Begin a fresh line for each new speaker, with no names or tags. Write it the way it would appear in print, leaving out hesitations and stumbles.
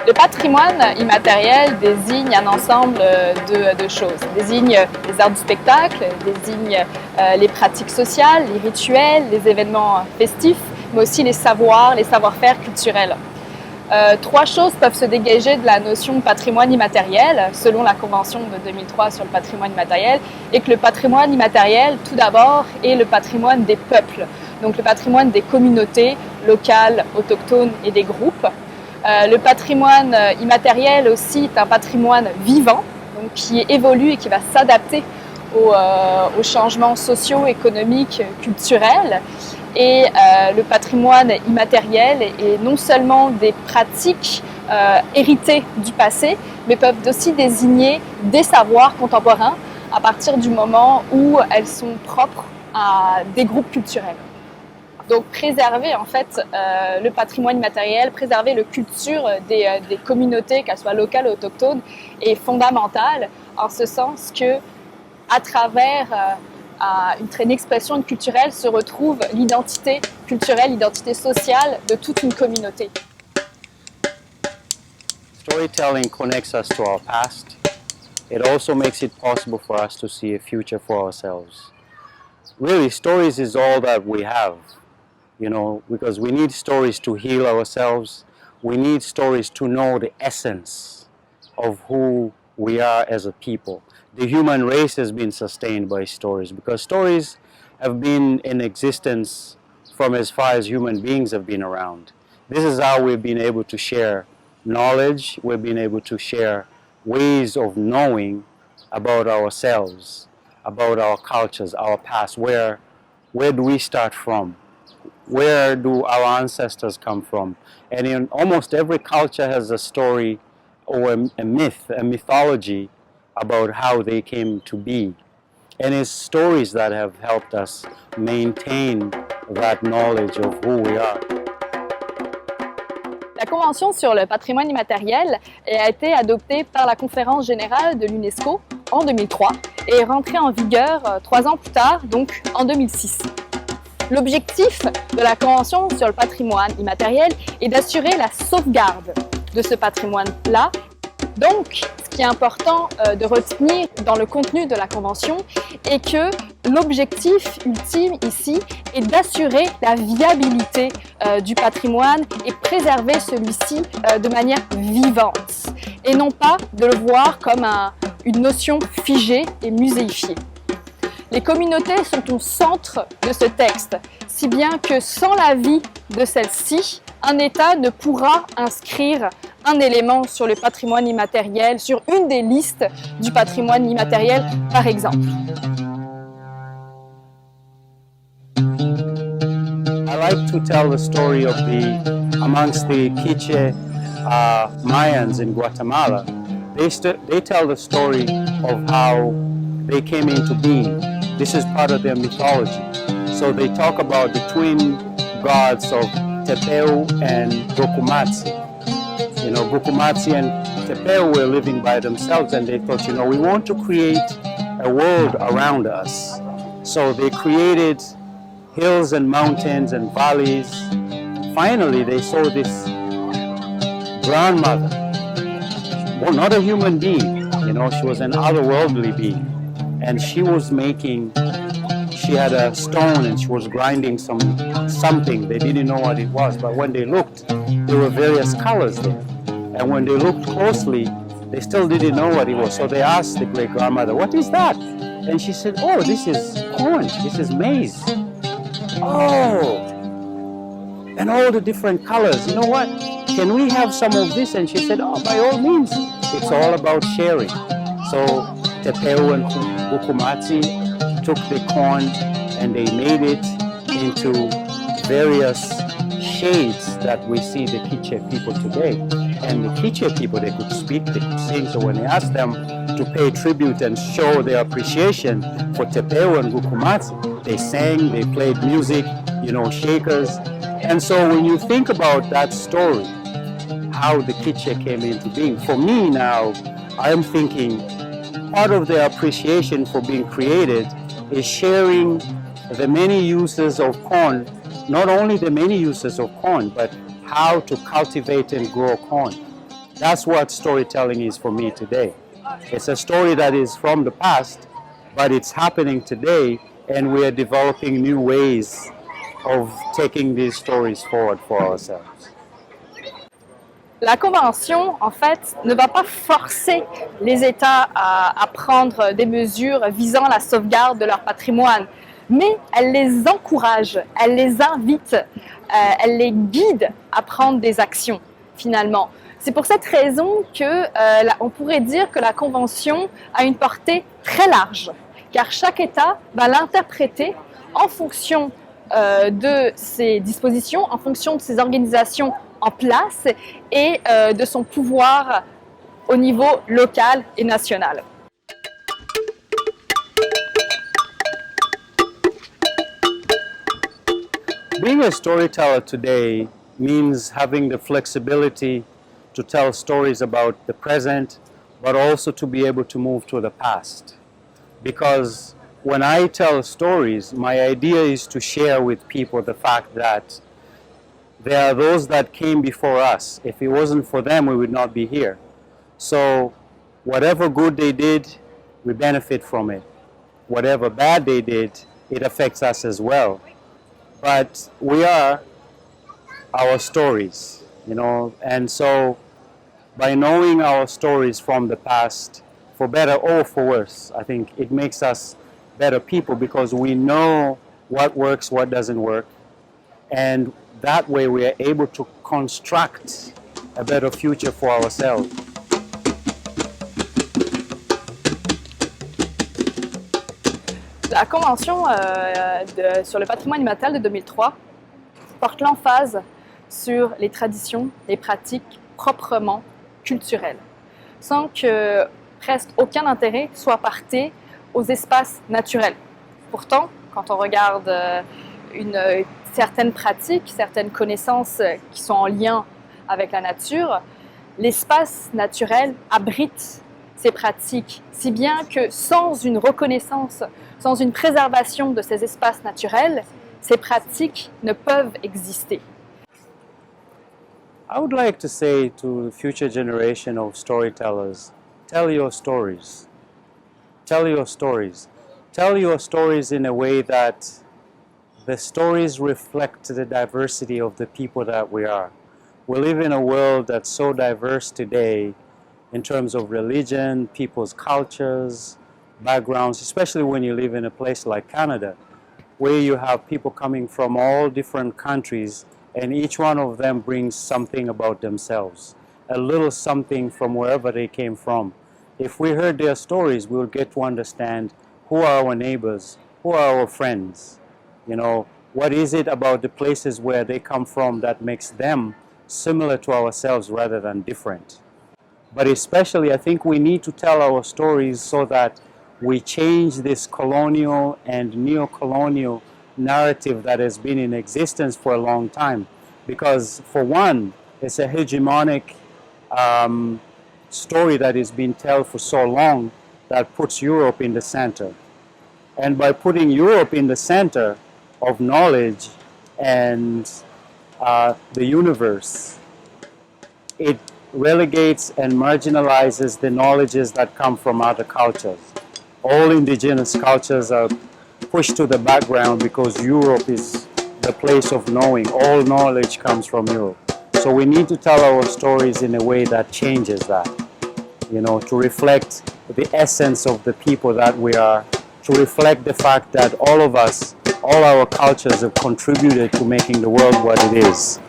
Le patrimoine immatériel désigne un ensemble de choses. Il désigne les arts du spectacle, désigne les pratiques sociales, les rituels, les événements festifs, mais aussi les savoirs, les savoir-faire culturels. Trois choses peuvent se dégager de la notion de patrimoine immatériel, selon la Convention de 2003 sur le patrimoine immatériel, et que le patrimoine immatériel, tout d'abord, est le patrimoine des peuples, donc le patrimoine des communautés locales, autochtones et des groupes. Le patrimoine immatériel aussi est un patrimoine vivant, donc qui évolue et qui va s'adapter aux changements sociaux, économiques, culturels. Et le patrimoine immatériel est non seulement des pratiques héritées du passé, mais peuvent aussi désigner des savoirs contemporains à partir du moment où elles sont propres à des groupes culturels. Donc préserver en fait le patrimoine immatériel, préserver la culture des communautés, qu'elles soient locales ou autochtones, est fondamental en ce sens que à travers une expression culturelle se retrouve l'identité culturelle, l'identité sociale de toute une communauté.
Storytelling connects us to our past. It also makes it possible for us to see a future for ourselves. Really, stories is all that we have, you know, because we need stories to heal ourselves. We need stories to know the essence of who we are as a people. The human race has been sustained by stories because stories have been in existence from as far as human beings have been around. This is how we've been able to share knowledge, we've been able to share ways of knowing about ourselves, about our cultures, our past. Where do we start from? Where do our ancestors come from? And in almost every culture has a story or a myth, a mythology about how they came to be. And it's stories that have helped us maintain that knowledge of who we are.
La Convention sur le patrimoine immatériel a été adoptée par la Conférence générale de l'UNESCO en 2003 et est rentrée en vigueur 3 ans plus tard, donc en 2006. L'objectif de la Convention sur le patrimoine immatériel est d'assurer la sauvegarde de ce patrimoine-là. Donc, ce qui est important de retenir dans le contenu de la Convention est que l'objectif ultime ici est d'assurer la viabilité du patrimoine et préserver celui-ci de manière vivante et non pas de le voir comme une notion figée et muséifiée. Les communautés sont au centre de ce texte, si bien que sans la vie de celle-ci, un État ne pourra inscrire un élément sur le patrimoine immatériel, sur une des listes du patrimoine immatériel, par exemple.
I like to tell the story of amongst the Quiche Mayans in Guatemala. They tell the story of how they came into being. This is part of their mythology. So they talk about the twin gods of Tepeu and Gokumatsi. You know, Gokumatsi and Tepeu were living by themselves and they thought, you know, we want to create a world around us. So they created hills and mountains and valleys. Finally, they saw this grandmother, well, not a human being, you know, she was an otherworldly being. And she was she had a stone and she was grinding something. They didn't know what it was, but when they looked, there were various colors there. And when they looked closely, they still didn't know what it was. So they asked the great-grandmother, what is that? And she said, oh, this is corn, this is maize. Oh, and all the different colors. You know what? Can we have some of this? And she said, oh, by all means. It's all about sharing. So Tepeu and Gokumatsi took the corn and they made it into various shades that we see the Quiche people today. And the Quiche people, they could speak, they could sing. So when they asked them to pay tribute and show their appreciation for Tepeu and Gokumatsi, they sang, they played music, you know, shakers. And so when you think about that story, how the Quiche came into being, for me now, I am thinking part of their appreciation for being created is sharing the many uses of corn, not only the many uses of corn, but how to cultivate and grow corn. That's what storytelling is for me today. It's a story that is from the past, but it's happening today, and we are developing new ways of taking these stories forward for ourselves.
La Convention, en fait, ne va pas forcer les États à prendre des mesures visant la sauvegarde de leur patrimoine, mais elle les encourage, elle les invite, elle les guide à prendre des actions, finalement. C'est pour cette raison qu'on pourrait dire que la Convention a une portée très large, car chaque État va l'interpréter en fonction de ses dispositions, en fonction de ses organisations en place et de son pouvoir au niveau local et national.
Being a storyteller today means having the flexibility to tell stories about the present, but also to be able to move to the past. Because when I tell stories, my idea is to share with people the fact that there are those that came before us. If it wasn't for them, we would not be here. So whatever good they did, we benefit from it. Whatever bad they did, it affects us as well. But we are our stories, you know, and so by knowing our stories from the past, for better or for worse, I think it makes us better people because we know what works, what doesn't work, and that way we are able to construct a better future for ourselves.
La Convention sur le patrimoine immatériel de 2003 porte l'emphase sur les traditions, les pratiques proprement culturelles, sans que presque aucun intérêt soit porté aux espaces naturels. Pourtant, quand on regarde certaines pratiques, certaines connaissances qui sont en lien avec la nature, l'espace naturel abrite ces pratiques, si bien que sans une reconnaissance, sans une préservation de ces espaces naturels, ces pratiques ne peuvent exister.
I would like to say to the future generation of storytellers, tell your stories. Tell your stories. Tell your stories in a way that the stories reflect the diversity of the people that we are. We live in a world that's so diverse today in terms of religion, people's cultures, backgrounds, especially when you live in a place like Canada, where you have people coming from all different countries, and each one of them brings something about themselves, a little something from wherever they came from. If we heard their stories, we'll get to understand who are our neighbors, who are our friends, you know, what is it about the places where they come from that makes them similar to ourselves rather than different. But especially, I think we need to tell our stories so that we change this colonial and neo-colonial narrative that has been in existence for a long time. Because for one, it's a hegemonic story that has been told for so long that puts Europe in the center. And by putting Europe in the center of knowledge and the universe, it relegates and marginalizes the knowledges that come from other cultures. All indigenous cultures are pushed to the background because Europe is the place of knowing. All knowledge comes from Europe. So we need to tell our stories in a way that changes that, you know, to reflect the essence of the people that we are, to reflect the fact that all of us, all our cultures have contributed to making the world what it is.